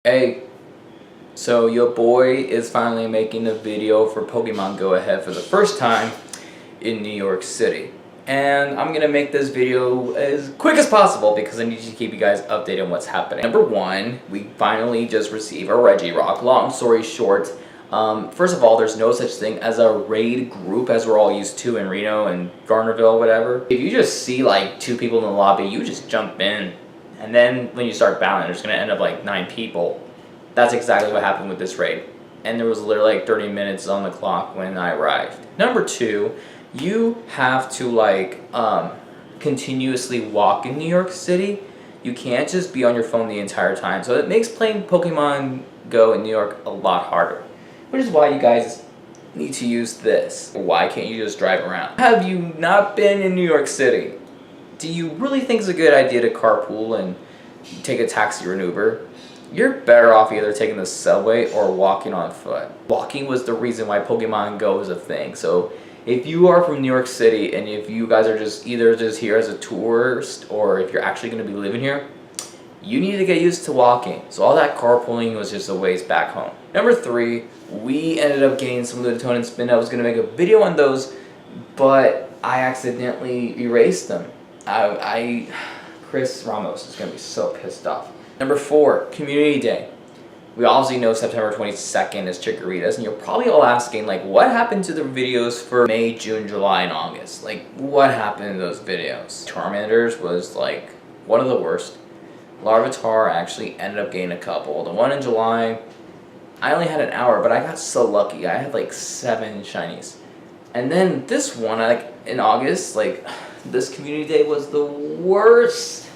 Hey, so your boy is finally making a video for Pokemon Go Ahead for the first time in New York City. And I'm gonna make this video as quick as possible because I need to keep you guys updated on what's happening. Number one, we finally just received a Regirock. Long story short, first of all, there's no such thing as a raid group as we're all used to in Reno and Garnerville, whatever. If you just see like 2 people in the lobby, you just jump in. And then when you start battling, there's going to end up like 9 people. That's exactly what happened with this raid. And there was literally like 30 minutes on the clock when I arrived. Number 2, you have to like continuously walk in New York City. You can't just be on your phone the entire time. So it makes playing Pokemon Go in New York a lot harder. Which is why you guys need to use this. Why can't you just drive around? Have you not been in New York City? Do you really think it's a good idea to carpool and take a taxi or an Uber? You're better off either taking the subway or walking on foot. Walking was the reason why Pokemon Go is a thing. So if you are from New York City and if you guys are just either just here as a tourist or if you're actually going to be living here, you need to get used to walking. So all that carpooling was just a waste back home. Number 3, we ended up getting some Luditone and Spin. I was going to make a video on those, but I accidentally erased them. Chris Ramos is going to be so pissed off. Number 4, Community Day. We obviously know September 22nd is Chikorita's, and you're probably all asking, like, what happened to the videos for May, June, July, and August? Like, what happened in those videos? Charmander's was, like, one of the worst. Larvitar actually ended up getting a couple. The one in July, I only had an hour, but I got so lucky. I had, like, 7 shinies. And then this one, like, in August, like, this Community Day was the worst.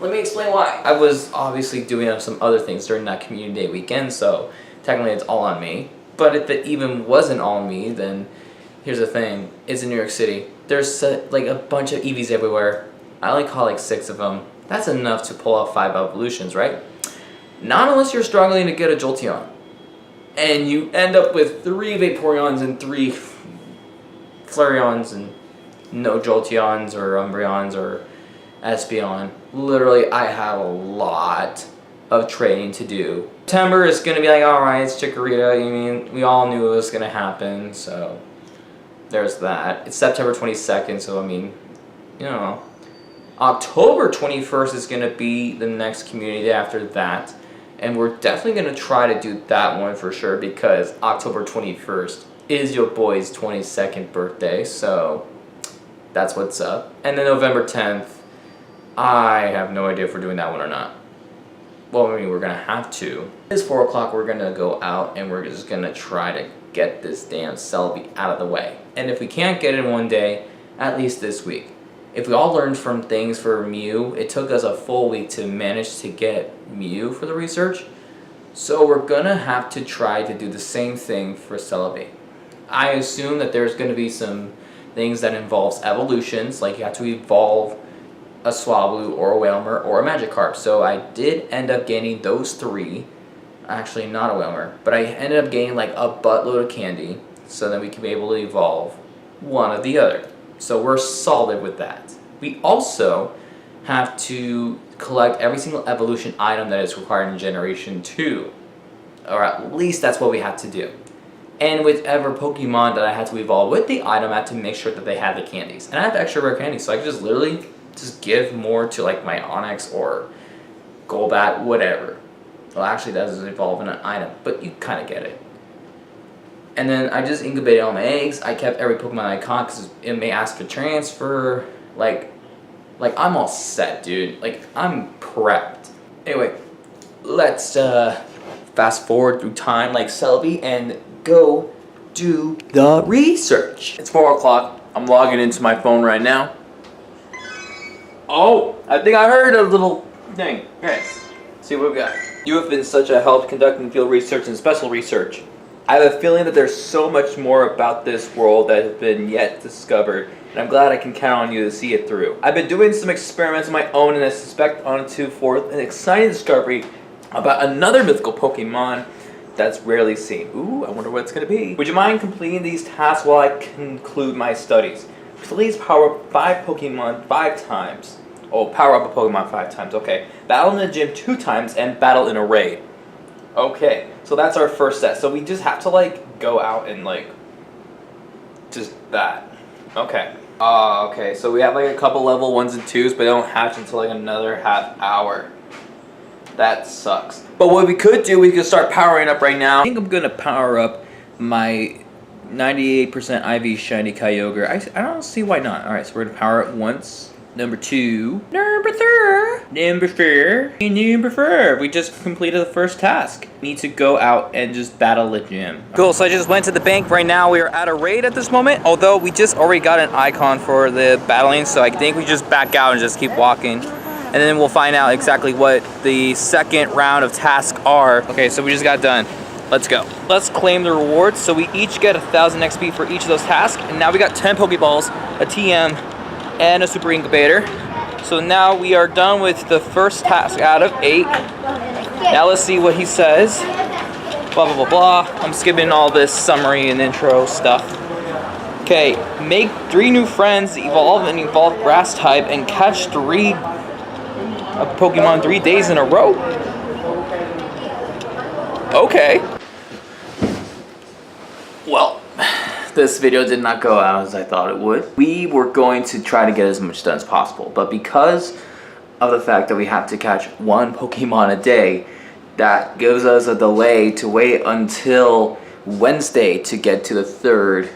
Let me explain why. I was obviously doing some other things during that Community Day weekend, so technically it's all on me. But if it even wasn't all me, then here's the thing. It's in New York City. There's like a bunch of EVs everywhere. I only caught like 6 of them. That's enough to pull off 5 evolutions, right? Not unless you're struggling to get a Jolteon. And you end up with 3 Vaporeons and 3 Flareons and no Jolteons or Umbreons or Espeon. Literally, I have a lot of training to do. September is going to be like, alright, it's Chikorita. I mean, we all knew it was going to happen, so there's that. It's September 22nd, so I mean, you know. October 21st is going to be the next Community Day after that. And we're definitely going to try to do that one for sure because October 21st is your boy's 22nd birthday, so that's what's up. And then November 10th, I have no idea if we're doing that one or not. Well, I mean, we're going to have to. It's 4 o'clock, we're going to go out and we're just going to try to get this damn Celebi out of the way. And if we can't get it in one day, at least this week. If we all learned from things for Mew, it took us a full week to manage to get Mew for the research. So we're going to have to try to do the same thing for Celebi. I assume that there's going to be some things that involves evolutions, like you have to evolve a Swablu or a Whalmer or a Magikarp. So I did end up gaining those 3. Actually, not a Whalmer, but I ended up gaining like a buttload of candy so that we can be able to evolve one of the other. So we're solid with that. We also have to collect every single evolution item that is required in Generation 2. Or at least that's what we have to do. And whichever Pokemon that I had to evolve with the item, I had to make sure that they had the candies. And I have extra rare candies, so I could just literally just give more to like my Onix or Golbat, whatever. Well, actually that doesn't evolve in an item, but you kind of get it. And then I just incubated all my eggs. I kept every Pokemon I caught because it may ask for transfer. Like I'm all set, dude. Like, I'm prepped. Anyway, let's fast forward through time like Celebi and go do the research. It's 4 o'clock. I'm logging into my phone right now. Oh, I think I heard a little thing. Okay, see what we got. You have been such a help conducting field research and special research. I have a feeling that there's so much more about this world that has been yet discovered, and I'm glad I can count on you to see it through. I've been doing some experiments of my own, and I suspect onto forth an exciting discovery about another mythical Pokemon that's rarely seen. Ooh, I wonder what it's going to be. Would you mind completing these tasks while I conclude my studies? Please power up 5 Pokemon 5 times. Oh, power up a Pokemon 5 times, okay. Battle in a gym 2 times and battle in a raid. Okay, so that's our first set. So we just have to like go out and like just that. Okay. Okay, so we have like a couple level 1s and 2s, but they don't hatch until like another half hour. That sucks. But what we could do, we could start powering up right now. I think I'm gonna power up my 98% IV shiny Kyogre. I don't see why not. Alright, so we're gonna power it once. Number 2. Number 3. Number 4. Number 4. We just completed the first task. Need to go out and just battle a gym. Cool, so I just went to the bank. Right now we are at a raid at this moment. Although we just already got an icon for the battling. So I think we just back out and just keep walking. And then we'll find out exactly what the second round of tasks are. Okay, so we just got done. Let's go. Let's claim the rewards. So we each get 1,000 XP for each of those tasks. And now we got 10 Pokeballs, a TM, and a Super Incubator. So now we are done with the first task out of 8. Now let's see what he says. Blah, blah, blah, blah. I'm skipping all this summary and intro stuff. Okay, make 3 new friends, evolve an evolved grass type, and catch 3 Pokemon 3 days in a row. Okay. Well, this video did not go out as I thought it would. We were going to try to get as much done as possible, but because of the fact that we have to catch 1 Pokemon a day, that gives us a delay to wait until Wednesday to get to the 3rd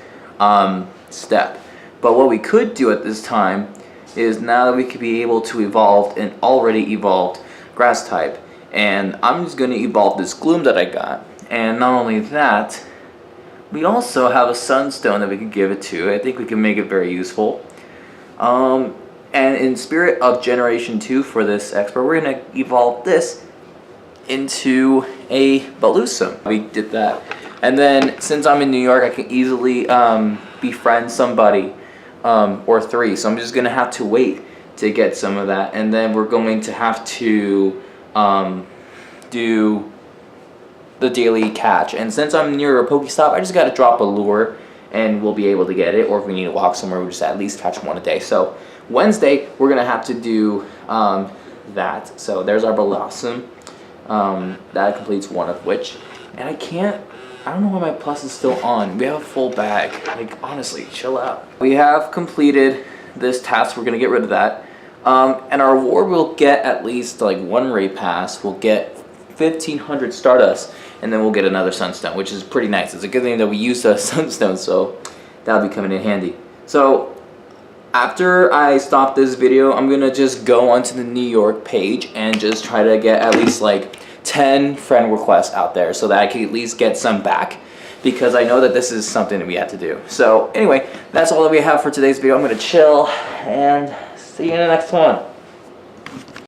step. But what we could do at this time is, now that we could be able to evolve an already evolved grass type, and I'm just going to evolve this Gloom that I got. And not only that, we also have a Sunstone that we could give it to. I think we can make it very useful. And in spirit of Generation 2 for this expert, we're going to evolve this into a Balusum. We did that. And then, since I'm in New York, I can easily befriend somebody, or 3. So I'm just going to have to wait to get some of that. And then we're going to have to do the daily catch. And since I'm near a Pokestop, I just got to drop a lure and we'll be able to get it. Or if we need to walk somewhere, we'll just at least catch 1 a day. So Wednesday, we're going to have to do that. So there's our Blossom. That completes 1 of which. And I don't know why my plus is still on. We have a full bag. Like, honestly, chill out. We have completed this task. We're going to get rid of that. And our reward will get at least like 1 raid pass. We'll get 1,500 Stardust. And then we'll get another Sunstone, which is pretty nice. It's a good thing that we used a Sunstone, so that'll be coming in handy. So after I stop this video, I'm going to just go onto the New York page and just try to get at least like 10 friend requests out there so that I can at least get some back, because I know that this is something that we have to do. So anyway, that's all that we have for today's video. I'm going to chill and see you in the next one.